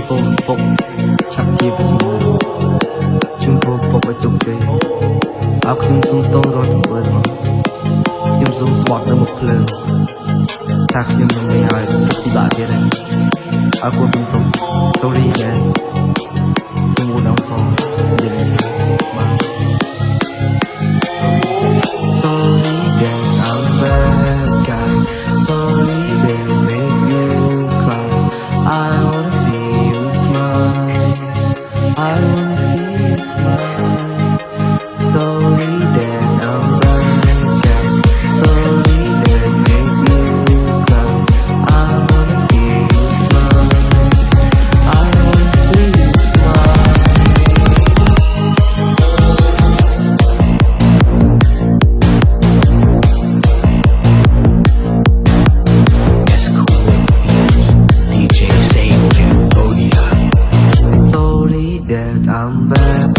ពូនពុកឆាប់ជាវិញ្ញាណជូនពូពុកឲ្យជោគជ័យអើខ្ញុំសូមតរត់ធ្វើមកខ្ញុំសូមស្បត់នៅមុខភ្លើងថាខ្ញុំនឹងមិនឲ្យពិបាកទៀតទេអើគួរសូមទុំ sorry again ខ្ញុំមកដល់ផងនិយាយមក sorry again I'm bad guy sorry they make you cry I wanna see you smile I wanna see you smile sorry that I'm bad guy sorry they make you cry I wanna see you smile I wanna see you smile That's cool. DJ Sable Cambodia. sorry that I'm bad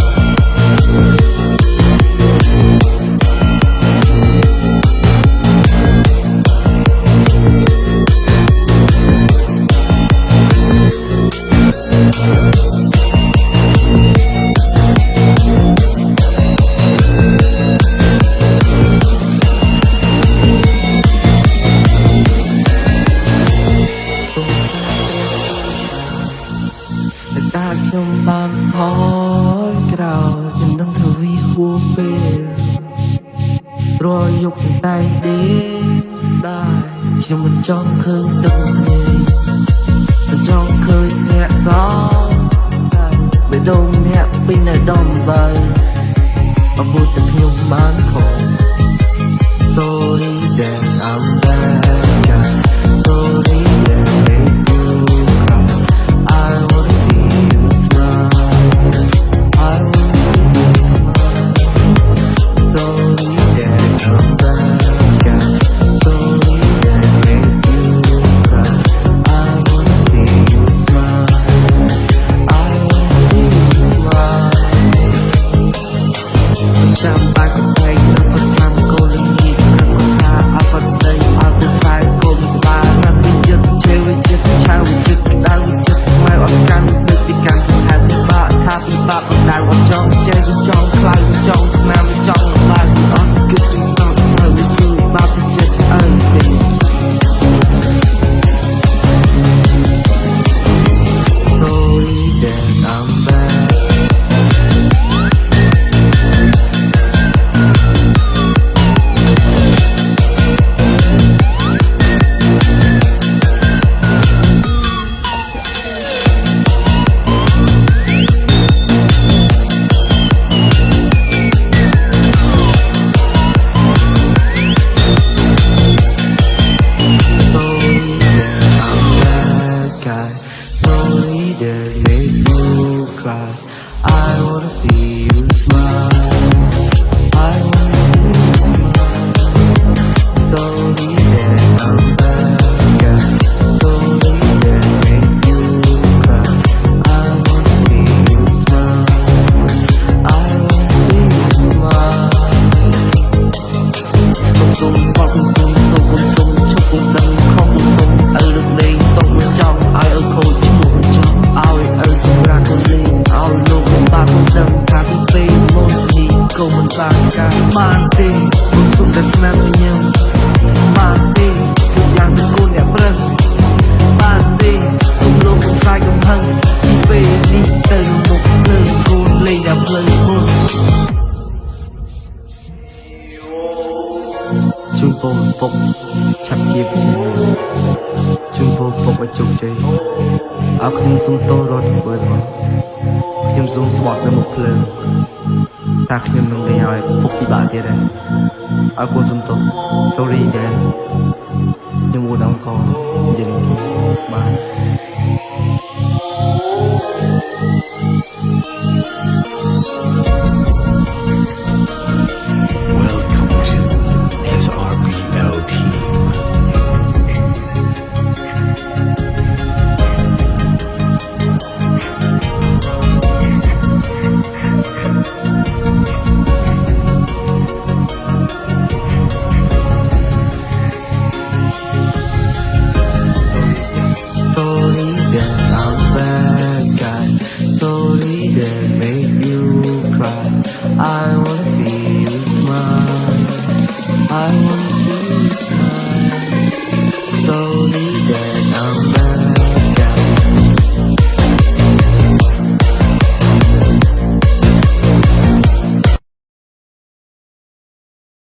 តែខ្ញុំបានថយក្រោយខ្ញុំនឹងធ្វើវាហួសពេលរយយកខ្ញុំតែងដេកស្ដាយខ្ញុំមិនចង់ឃើញទឹកនេះមិនចង់ឃើញអ្នកសោកស្ដាយបេះដូងអ្នកពេញនៅដំបើអពុទ្ធខ្ញុំបានខំ sorry that I'm bad guy sorry that make you cry I wanna see you smile I wanna see you smile sorry that I'm bad guy sorry that make you cry I wanna see you smile I wanna see you smile ចាំបាច់កុំភ្លេចព្រឹកចាំកូនល្ងាចព្រឹកថាអត់បាត់ស្ដីអត់ទៅខ្លាយកូនក្បាលរត់ពីចិត្តឆេវចិត្តឆាវចិត្តដៅចិត្តម៉ែអត់កាន់ព្រឹកពីកាន់ហើយពិបាកថាពិបាកបណ្ដៅអត់ចង់ចេះចង់ខ្លាយចង់ស្នាមចង់លំបាកអត់គិតពីសោកសៅវាធ្វើបាបពីចិត្តអើទេ sorry that I'm bad sorry that make you cry I wanna see you smile I wanna see you smile sorry that I'm bad guy sorry that make you cry I wanna see you smile I wanna see you smile សូមស្បត់សូមទៅសូមជប់ដឹងខំសូមអើលើកលែងតោះមិនចង់ឲ្យខូចឈ្មោះចង់ឲ្យសម្រាប់ខ្លួនលេងឲ្យលោកមិនបានដឹងថាពីពេលមុននេះក៏មិនបានការបានទេគុំសុំតែស្នាមញញឹមបានទេគឺយ៉ាងទៅគូនអ្នកប្រឹងបានទេសុំលោកខ្សែកំហឹងពីពេលនេះទៅមុខភ្លើងគូនលេងតែភ្លើងមុនជូនពូនពុកឆាប់ជាវិញ្ញាណជូនពូពុកឲ្យជោគជ័យអើខ្ញុំសូមតរត់ធ្វើមកខ្ញុំសូមស្បត់នៅមុខភ្លើងតែខ្ញុំនឹងលេងឲ្យពុកពិបាកទៀតដែរអើគួរសូមទោស sorry again ខ្ញុំមកដល់កនិយាយលេង